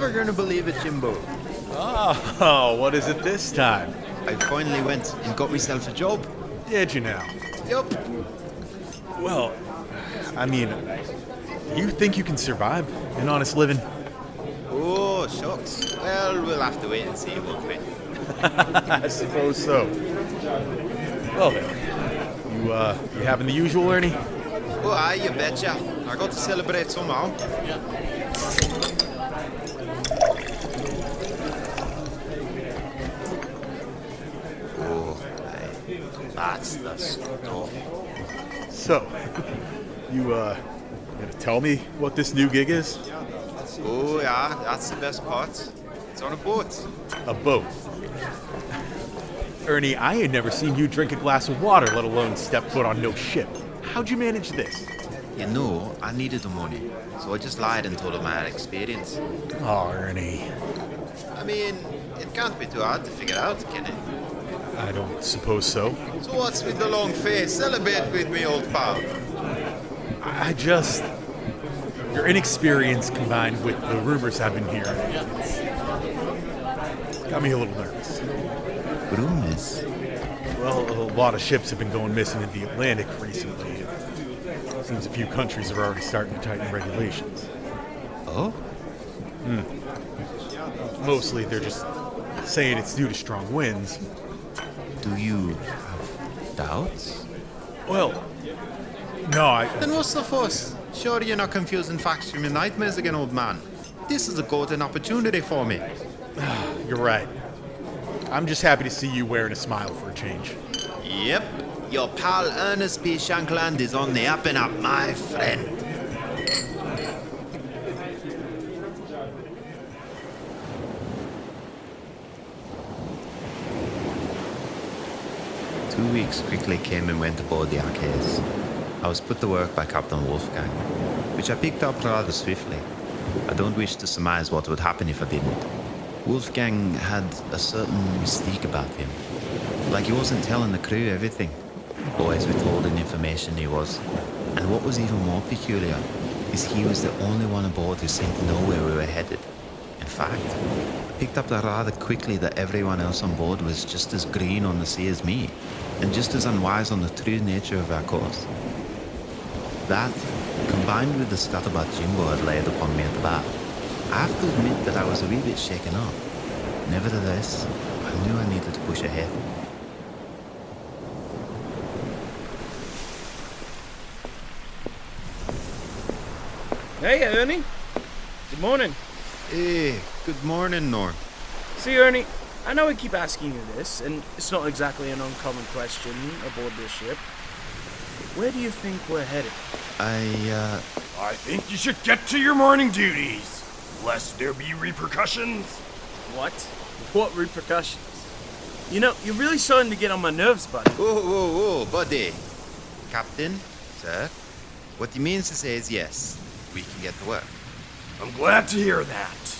never gonna believe it, Jimbo. Oh, what is it this time? I finally went and got myself a job. Did you now? Yup. Well, I mean, you think you can survive an honest living? Oh, shucks. Well, we'll have to wait and see, won't we? I suppose so. Well then, you having the usual, Ernie? Oh, aye, you betcha. I got to celebrate somehow. Oh, aye. That's the stuff. So, you gonna tell me what this new gig is? Oh, yeah, that's the best part. It's on a boat. A boat. Ernie, I ain't never seen you drink a glass of water, let alone step foot on no ship. How'd you manage this? You know, I needed the money, so I just lied and told him I had experience. Oh, Ernie. I mean, it can't be too hard to figure out, can it? I don't suppose so. So what's with the long face? Celebrate with me, old pal. Your inexperience combined with the rumors I've been hearing got me a little nervous. Rumors? Well, a lot of ships have been going missing in the Atlantic recently. It seems a few countries are already starting to tighten regulations. Oh? Mostly they're just saying it's due to strong winds. Do you have doubts? Well, no, Then what's the fuss? Sure you're not confusing facts from your nightmares again, old man. This is a golden opportunity for me. You're right. I'm just happy to see you wearing a smile for a change. Yep. Your pal Ernest P. Shankland is on the up and up, my friend. Two weeks quickly came and went aboard the Arcades. I was put to work by Captain Wolfgang, which I picked up rather swiftly. I don't wish to surmise what would happen if I didn't. Wolfgang had a certain mystique about him. Like he wasn't telling the crew everything. Always withholding information he was. And what was even more peculiar is he was the only one aboard who seemed to know where we were headed. In fact, I picked up rather quickly that everyone else on board was just as green on the sea as me, and just as unwise on the true nature of our course. That, combined with the scuttlebutt Jimbo had laid upon me at the bar, I have to admit that I was a wee bit shaken up. Nevertheless, I knew I needed to push ahead. Hey, Ernie. Good morning. Hey, good morning, Norm. See, Ernie, I know I keep asking you this, and it's not exactly an uncommon question aboard this ship. Where do you think we're headed? I think you should get to your morning duties, lest there be repercussions. What? What repercussions? You know, you're really starting to get on my nerves, buddy. Whoa, buddy. Captain, sir, what he means to say is yes, we can get to work. I'm glad to hear that.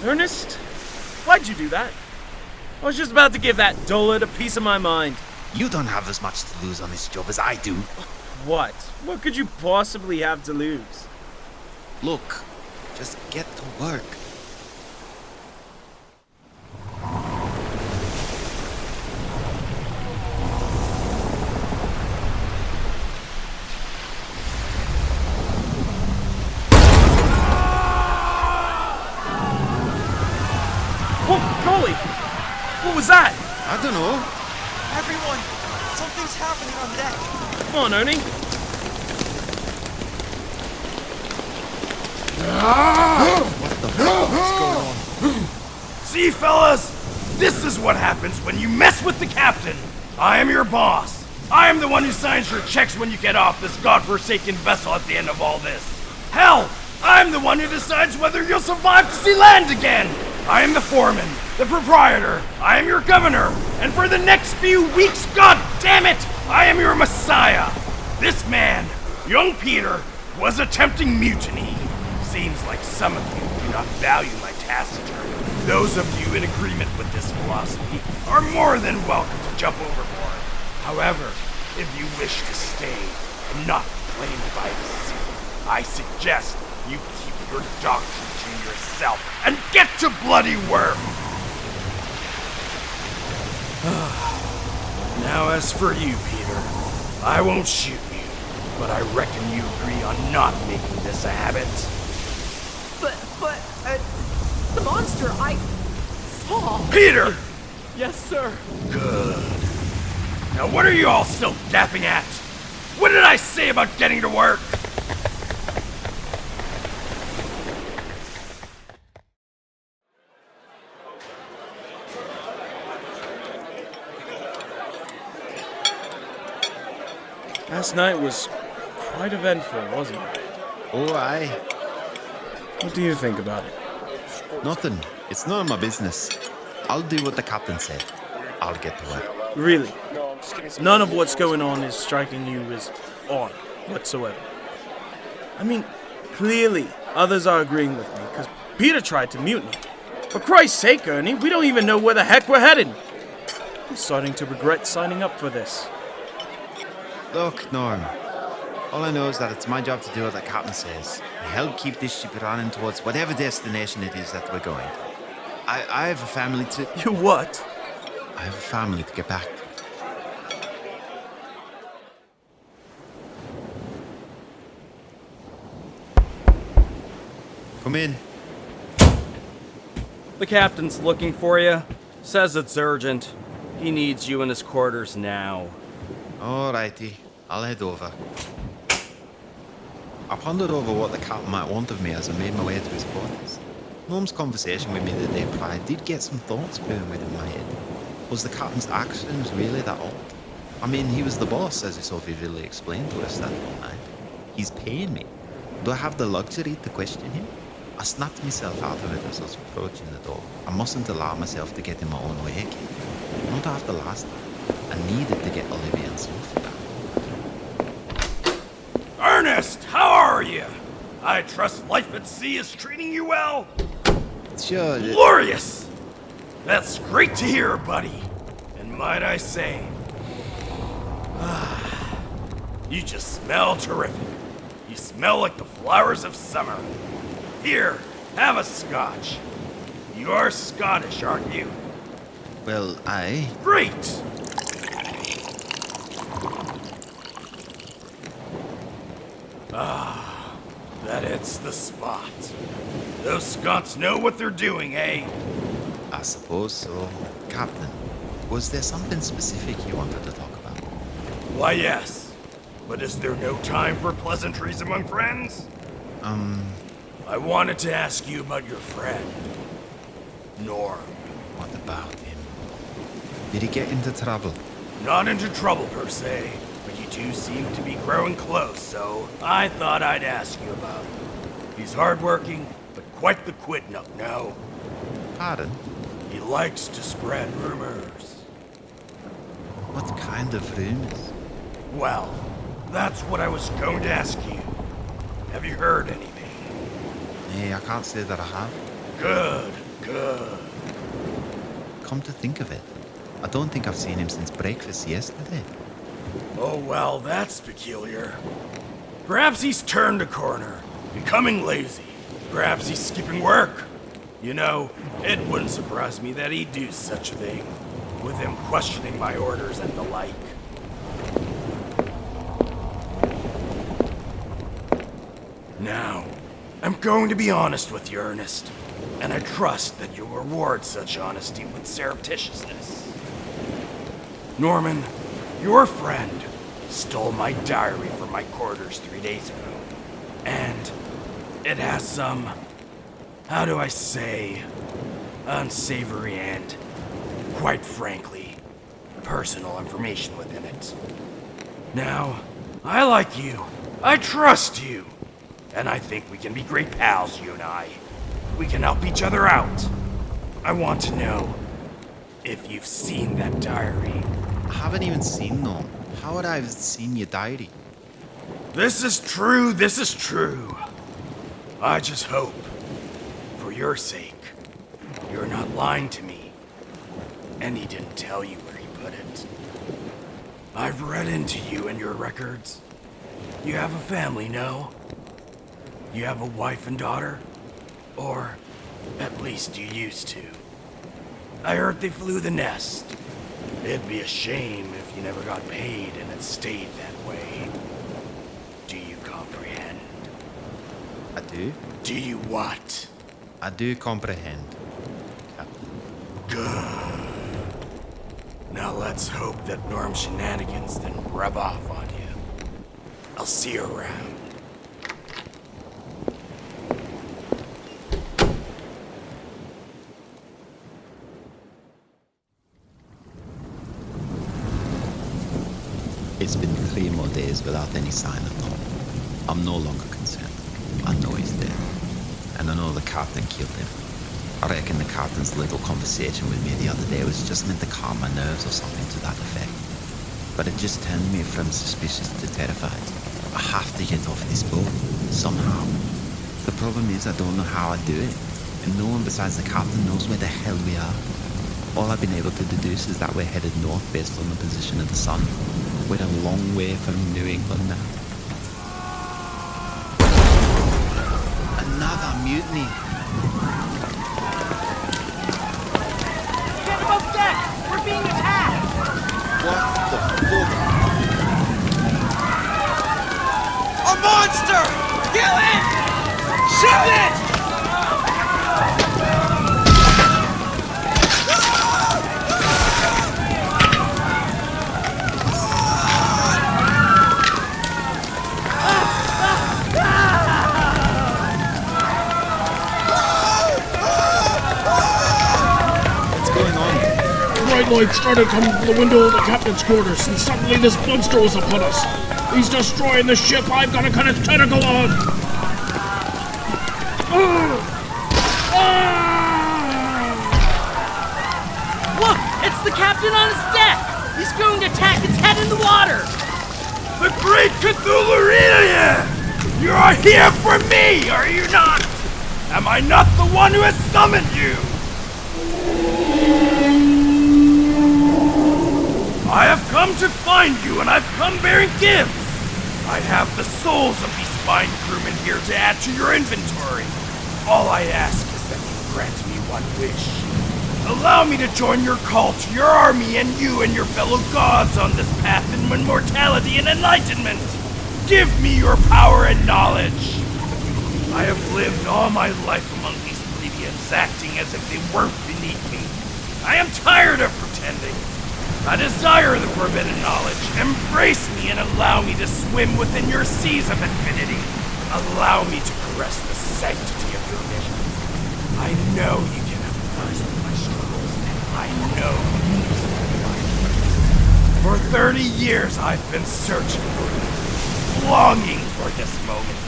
Ernest? Why'd you do that? I was just about to give that dullard a piece of my mind. You don't have as much to lose on this job as I do. What? What could you possibly have to lose? Look, just get to work. Oh, golly! What was that? I don't know. Everyone, something's happening on deck. Come on, Ernie. What the fuck is going on? See, fellas, this is what happens when you mess with the captain. I am your boss. I am the one who signs your checks when you get off this godforsaken vessel at the end of all this. Hell, I'm the one who decides whether you'll survive to see land again. I am the foreman, the proprietor. I am your governor. And for the next few weeks, god damn it, I am your messiah. This man, young Peter, was attempting mutiny. Seems like some of you do not value my taciturn. Those of you in agreement with this philosophy are more than welcome to jump overboard. However, if you wish to stay and not be claimed by the sea, I suggest you keep your doctrine to yourself and get to bloody work! Now as for you, Peter, I won't shoot you, but I reckon you agree on not making this a habit. But, the monster, I saw. Peter! Yes, sir. Good. Now what are you all still gapping at? What did I say about getting to work? Last night was quite eventful, wasn't it? Oh, aye. What do you think about it? Nothing. It's none of my business. I'll do what the captain said. I'll get to work. Really? None of what's going on is striking you as odd whatsoever. I mean, clearly others are agreeing with me, because Peter tried to mutiny. For Christ's sake, Ernie, we don't even know where the heck we're headed. I'm starting to regret signing up for this. Look, Norm. All I know is that it's my job to do what the captain says and help keep this ship running towards whatever destination it is that we're going. I have a family to... You what? I have a family to get back to. Come in. The captain's looking for you. Says it's urgent. He needs you in his quarters now. Alrighty, I'll head over. I pondered over what the captain might want of me as I made my way to his quarters. Norm's conversation with me the day prior did get some thoughts brewing within my head. Was the captain's actions really that odd? I mean, he was the boss, as he so vividly explained to us that one night. He's paying me. Do I have the luxury to question him? I snapped myself out of it as I was approaching the door. I mustn't allow myself to get in my own way again. Not after last time. I needed to get Olivia and Sophie back. Ernest, how are you? I trust life at sea is treating you well? Sure. Glorious! That's great to hear, buddy. And might I say, you just smell terrific. You smell like the flowers of summer. Here, have a scotch. You are Scottish, aren't you? Well, aye. Great! That hits the spot. Those Scots know what they're doing, eh? I suppose so. Captain, was there something specific you wanted to talk about? Why, yes. But is there no time for pleasantries among friends? I wanted to ask you about your friend, Norm. What about him? Did he get into trouble? Not into trouble, per se, but you two seem to be growing close, so I thought I'd ask you about him. He's hardworking, but quite the quid-nut, no? Pardon? He likes to spread rumors. What kind of rumors? Well, that's what I was going to ask you. Have you heard anything? Hey, I can't say that I have. Good, good. Come to think of it, I don't think I've seen him since breakfast yesterday. Oh, well, that's peculiar. Perhaps he's turned a corner, becoming lazy. Perhaps he's skipping work. You know, it wouldn't surprise me that he'd do such a thing, with him questioning my orders and the like. Now, I'm going to be honest with you, Ernest, and I trust that you'll reward such honesty with surreptitiousness. Norman, your friend stole my diary from my quarters 3 days ago, and it has some, how do I say, unsavory and, quite frankly, personal information within it. Now, I like you, I trust you, and I think we can be great pals, you and I. We can help each other out. I want to know if you've seen that diary. I haven't even seen them. How would I have seen your diary? This is true, this is true. I just hope, for your sake, you're not lying to me. And he didn't tell you where he put it. I've read into you and your records. You have a family, no? You have a wife and daughter? Or at least you used to. I heard they flew the nest. It'd be a shame if you never got paid and it stayed that way. Do you comprehend? I do. Do you what? I do comprehend, Captain. Good. Now let's hope that Norm shenanigans didn't rub off on you. I'll see you around. It's been 3 more days without any sign of Null. I'm no longer concerned. I know he's dead. And I know the captain killed him. I reckon the captain's little conversation with me the other day was just meant to calm my nerves or something to that effect. But it just turned me from suspicious to terrified. I have to get off this boat, somehow. The problem is I don't know how I do it. And no one besides the captain knows where the hell we are. All I've been able to deduce is that we're headed north based on the position of the sun. We're a long way from New England now. Another mutiny. Get above deck! We're being attacked! What the fuck? A monster! Kill it! Shoot it! Light started coming from the window of the captain's quarters, and suddenly this monster was upon us. He's destroying the ship. I've got to cut its tentacle off. Look! It's the captain on his deck! He's going to tack its head in the water! The great Cthulhu! You are here for me, are you not? Am I not the one who has summoned you? I have come to find you, and I've come bearing gifts. I have the souls of these fine crewmen here to add to your inventory. All I ask is that you grant me one wish. Allow me to join your cult, your army, and you and your fellow gods on this path in immortality and enlightenment. Give me your power and knowledge. I have lived all my life among these plebeians, acting as if they weren't beneath me. I am tired of pretending. I desire the forbidden knowledge. Embrace me and allow me to swim within your seas of infinity. Allow me to caress the sanctity of your mission. I know you can empathize with my struggles, and I know you can sympathize. For 30 years I've been searching for you, longing for this moment.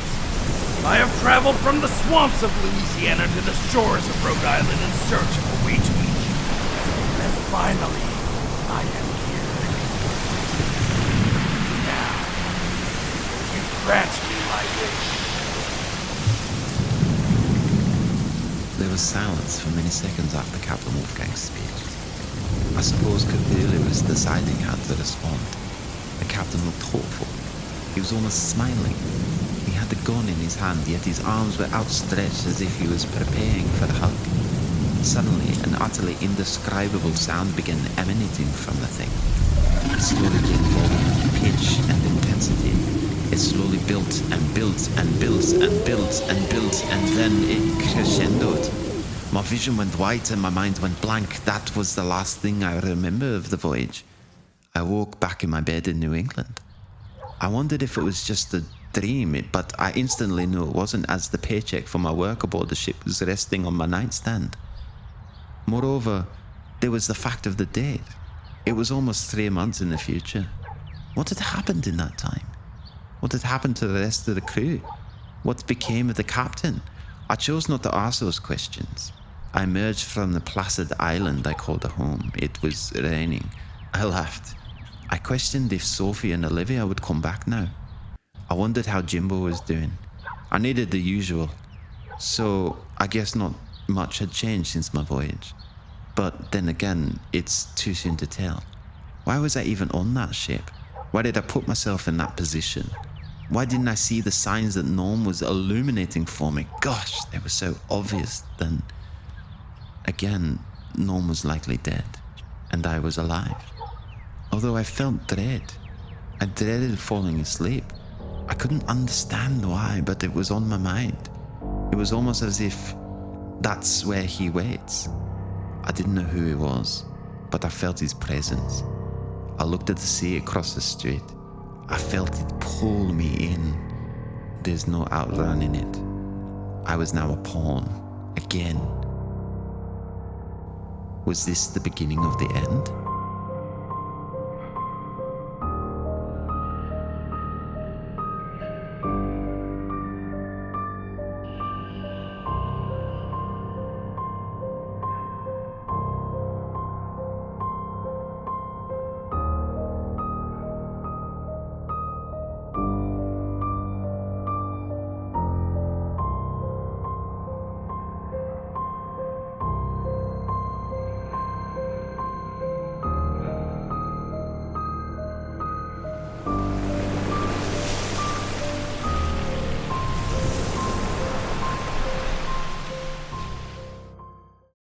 I have traveled from the swamps of Louisiana to the shores of Rhode Island in search of a way to meet you. And finally, I am here. Now, you grant me my wish. There was silence for many seconds after Captain Wolfgang's speech. I suppose Cthulhu was deciding how to respond. The captain looked hopeful. He was almost smiling. He had the gun in his hand, yet his arms were outstretched as if he was preparing for a hug. Suddenly, an utterly indescribable sound began emanating from the thing. It slowly gained volume, pitch, and intensity. It slowly built and built and built and built and built, and then it crescendoed. My vision went white and my mind went blank. That was the last thing I remember of the voyage. I woke back in my bed in New England. I wondered if it was just a dream, but I instantly knew it wasn't, as the paycheck for my work aboard the ship was resting on my nightstand. Moreover, there was the fact of the date. It was almost 3 months in the future. What had happened in that time? What had happened to the rest of the crew? What became of the captain? I chose not to ask those questions. I emerged from the placid island I called a home. It was raining. I laughed. I questioned if Sophie and Olivia would come back now. I wondered how Jimbo was doing. I needed the usual. So I guess not much had changed since my voyage. But then again, it's too soon to tell. Why was I even on that ship? Why did I put myself in that position? Why didn't I see the signs that Norm was illuminating for me? Gosh, they were so obvious. Then, again, Norm was likely dead, and I was alive. Although I felt dread. I dreaded falling asleep. I couldn't understand why, but it was on my mind. It was almost as if that's where he waits. I didn't know who he was, but I felt his presence. I looked at the sea across the street. I felt it pull me in. There's no outrunning it. I was now a pawn, again. Was this the beginning of the end?